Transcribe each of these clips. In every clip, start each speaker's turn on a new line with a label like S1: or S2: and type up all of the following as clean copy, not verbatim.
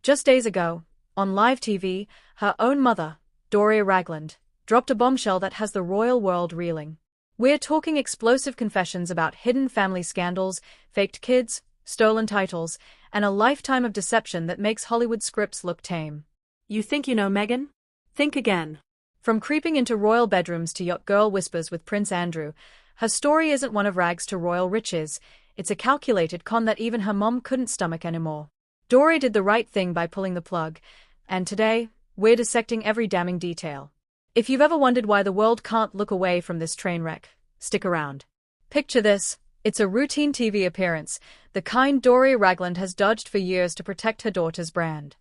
S1: Just days ago, on live TV, her own mother, Doria Ragland, dropped a bombshell that has the royal world reeling. We're talking explosive confessions about hidden family scandals, faked kids, stolen titles, and a lifetime of deception that makes Hollywood scripts look tame.
S2: You think you know Meghan? Think again.
S1: From creeping into royal bedrooms to yacht girl whispers with Prince Andrew, her story isn't one of rags to royal riches, it's a calculated con that even her mom couldn't stomach anymore. Doria did the right thing by pulling the plug, and today, we're dissecting every damning detail. If you've ever wondered why the world can't look away from this train wreck, stick around. Picture this, it's a routine TV appearance, the kind Doria Ragland has dodged for years to protect her daughter's brand.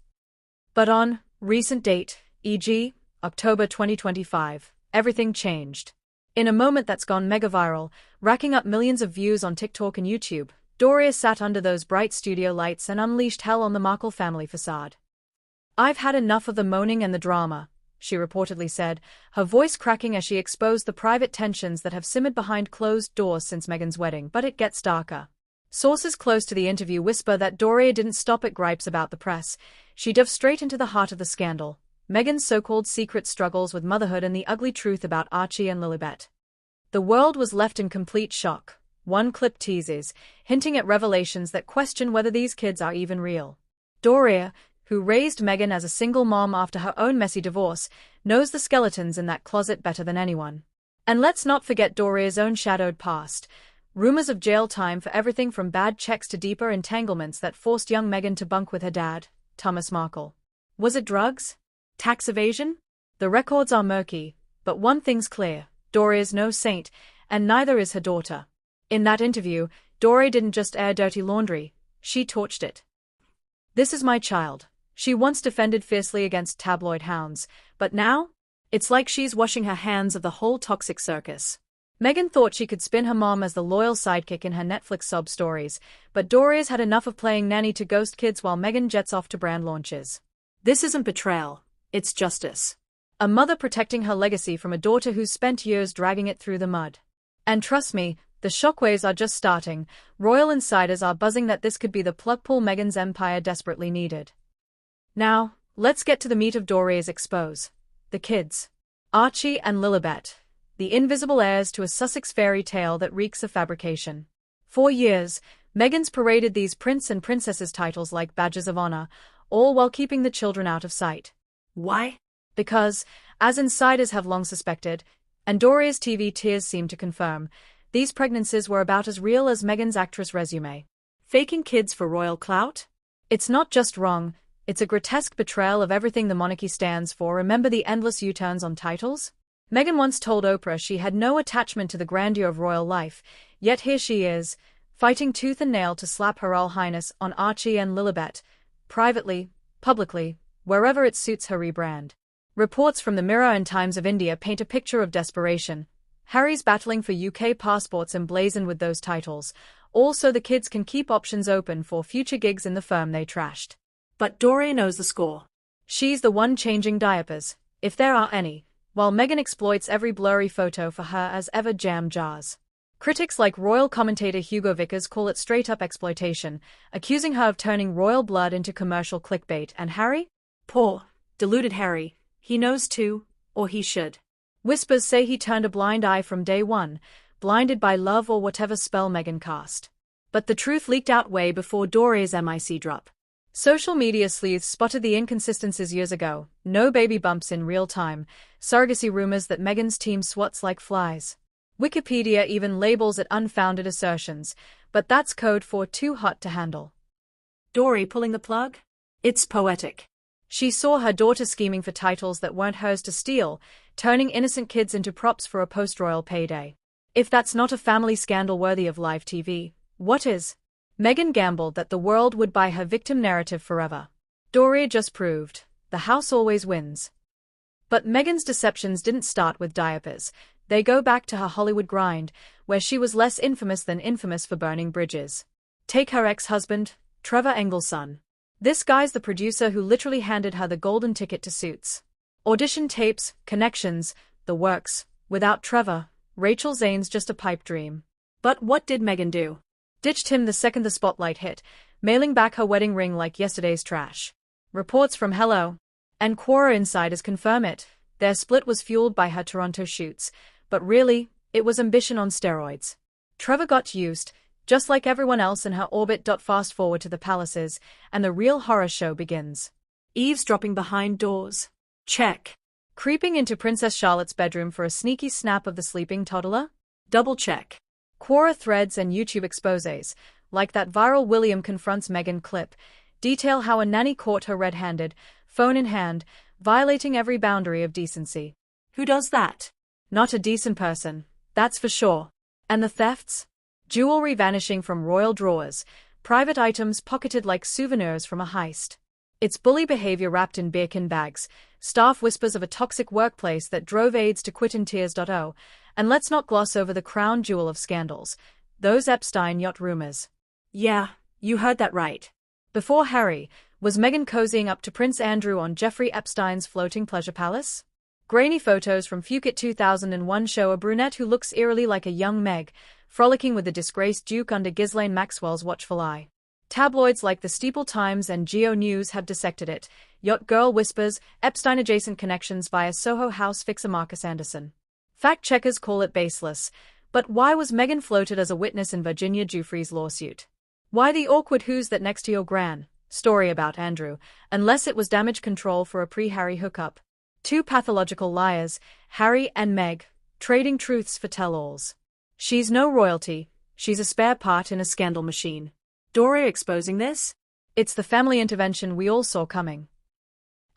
S1: But on recent date, e.g., October 2025, everything changed. In a moment that's gone mega viral, racking up millions of views on TikTok and YouTube, Doria sat under those bright studio lights and unleashed hell on the Markle family facade. "I've had enough of the moaning and the drama," she reportedly said, her voice cracking as she exposed the private tensions that have simmered behind closed doors since Meghan's wedding. But it gets darker. Sources close to the interview whisper that Doria didn't stop at gripes about the press. She dove straight into the heart of the scandal, Meghan's so-called secret struggles with motherhood and the ugly truth about Archie and Lilibet. The world was left in complete shock. One clip teases, hinting at revelations that question whether these kids are even real. Doria, who raised Meghan as a single mom after her own messy divorce, knows the skeletons in that closet better than anyone. And let's not forget Doria's own shadowed past. Rumors of jail time for everything from bad checks to deeper entanglements that forced young Meghan to bunk with her dad, Thomas Markle. Was it drugs? Tax evasion? The records are murky, but one thing's clear, Doria's no saint, and neither is her daughter. In that interview, Doria didn't just air dirty laundry, she torched it. "This is my child," she once defended fiercely against tabloid hounds, but now? It's like she's washing her hands of the whole toxic circus. Meghan thought she could spin her mom as the loyal sidekick in her Netflix sob stories, but Doria's had enough of playing nanny to ghost kids while Meghan jets off to brand launches.
S2: This isn't betrayal, it's justice.
S1: A mother protecting her legacy from a daughter who's spent years dragging it through the mud. And trust me, the shockwaves are just starting. Royal insiders are buzzing that this could be the plug pull Meghan's empire desperately needed. Now, let's get to the meat of Doria's expose. The kids. Archie and Lilibet, the invisible heirs to a Sussex fairy tale that reeks of fabrication. For years, Meghan's paraded these prince and princesses titles like badges of honor, all while keeping the children out of sight.
S2: Why?
S1: Because, as insiders have long suspected, and Doria's TV tears seem to confirm, these pregnancies were about as real as Meghan's actress resume.
S2: Faking kids for royal clout?
S1: It's not just wrong, it's a grotesque betrayal of everything the monarchy stands for. Remember the endless U-turns on titles? Meghan once told Oprah she had no attachment to the grandeur of royal life, yet here she is, fighting tooth and nail to slap Her Royal Highness on Archie and Lilibet, privately, publicly, wherever it suits her rebrand. Reports from the Mirror and Times of India paint a picture of desperation. Harry's battling for UK passports emblazoned with those titles, all so the kids can keep options open for future gigs in the firm they trashed.
S2: But Doria knows the score.
S1: She's the one changing diapers, if there are any, while Meghan exploits every blurry photo for her as ever jam jars. Critics like royal commentator Hugo Vickers call it straight-up exploitation, accusing her of turning royal blood into commercial clickbait. And Harry?
S2: Poor, deluded Harry. He knows too, or he should.
S1: Whispers say he turned a blind eye from day one, blinded by love or whatever spell Meghan cast. But the truth leaked out way before Doria's MIC drop. Social media sleuths spotted the inconsistencies years ago, no baby bumps in real time, surrogacy rumors that Meghan's team swats like flies. Wikipedia even labels it unfounded assertions, but that's code for too hot to handle.
S2: Doria pulling the plug? It's poetic.
S1: She saw her daughter scheming for titles that weren't hers to steal, turning innocent kids into props for a post-royal payday. If that's not a family scandal worthy of live TV, what is? Meghan gambled that the world would buy her victim narrative forever. Doria just proved, the house always wins. But Meghan's deceptions didn't start with diapers. They go back to her Hollywood grind, where she was less infamous than infamous for burning bridges. Take her ex-husband, Trevor Engle's son. This guy's the producer who literally handed her the golden ticket to Suits. Audition tapes, connections, the works. Without Trevor, Rachel Zane's just a pipe dream.
S2: But what did Meghan do?
S1: Ditched him the second the spotlight hit, mailing back her wedding ring like yesterday's trash. Reports from Hello and Quora insiders confirm it. Their split was fueled by her Toronto shoots, but really, it was ambition on steroids. Trevor got used, just like everyone else in her orbit. Fast forward to the palaces, and the real horror show begins.
S2: Eavesdropping behind doors. Check.
S1: Creeping into Princess Charlotte's bedroom for a sneaky snap of the sleeping toddler?
S2: Double check.
S1: Quora threads and YouTube exposés, like that viral William confronts Meghan clip, detail how a nanny caught her red-handed, phone in hand, violating every boundary of decency.
S2: Who does that?
S1: Not a decent person, that's for sure. And the thefts? Jewelry vanishing from royal drawers, private items pocketed like souvenirs from a heist. It's bully behavior wrapped in beerkin bags, staff whispers of a toxic workplace that drove aides to quit in tears. And let's not gloss over the crown jewel of scandals, those Epstein yacht rumors.
S2: Yeah, you heard that right.
S1: Before Harry, was Meghan cozying up to Prince Andrew on Jeffrey Epstein's floating pleasure palace? Grainy photos from Phuket 2001 show a brunette who looks eerily like a young Meg, frolicking with the disgraced Duke under Ghislaine Maxwell's watchful eye. Tabloids like the Steeple Times and Geo News have dissected it. Yacht girl whispers, Epstein-adjacent connections via Soho House fixer Marcus Anderson. Fact-checkers call it baseless, but why was Meghan floated as a witness in Virginia Giuffre's lawsuit? Why the awkward "who's that next to your gran" story about Andrew, unless it was damage control for a pre-Harry hookup? Two pathological liars, Harry and Meg, trading truths for tell-alls. She's no royalty, she's a spare part in a scandal machine.
S2: Doria exposing this?
S1: It's the family intervention we all saw coming.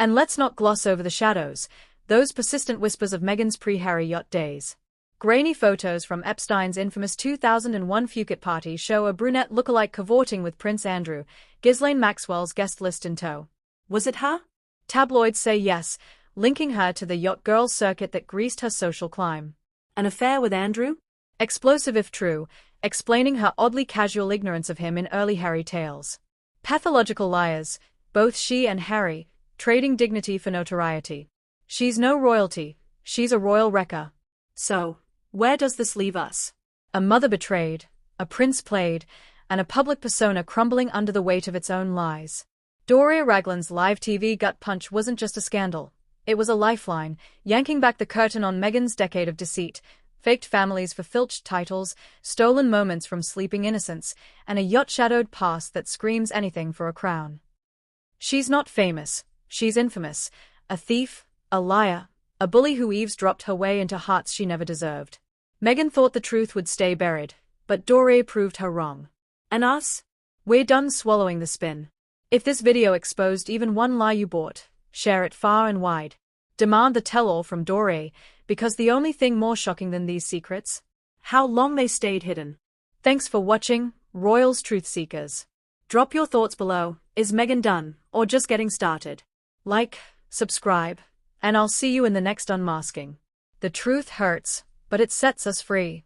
S1: And let's not gloss over the shadows, those persistent whispers of Meghan's pre-Harry yacht days. Grainy photos from Epstein's infamous 2001 Phuket party show a brunette lookalike cavorting with Prince Andrew, Ghislaine Maxwell's guest list in tow.
S2: Was it her?
S1: Tabloids say yes, linking her to the yacht girl circuit that greased her social climb.
S2: An affair with Andrew?
S1: Explosive if true, explaining her oddly casual ignorance of him in early Harry tales. Pathological liars, both she and Harry, trading dignity for notoriety. She's no royalty, she's a royal wrecker.
S2: So, where does this leave us?
S1: A mother betrayed, a prince played, and a public persona crumbling under the weight of its own lies. Doria Ragland's live TV gut punch wasn't just a scandal, it was a lifeline, yanking back the curtain on Meghan's decade of deceit, faked families for filched titles, stolen moments from sleeping innocents, and a yacht-shadowed past that screams anything for a crown. She's not famous, she's infamous, a thief, a liar, a bully who eavesdropped her way into hearts she never deserved. Meghan thought the truth would stay buried, but Doria proved her wrong.
S2: And us?
S1: We're done swallowing the spin. If this video exposed even one lie you bought, share it far and wide. Demand the tell-all from Doria, because the only thing more shocking than these secrets?
S2: How long they stayed hidden.
S1: Thanks for watching, Royals Truth Seekers.
S2: Drop your thoughts below. Is Meghan done, or just getting started?
S1: Like, subscribe, and I'll see you in the next unmasking. The truth hurts, but it sets us free.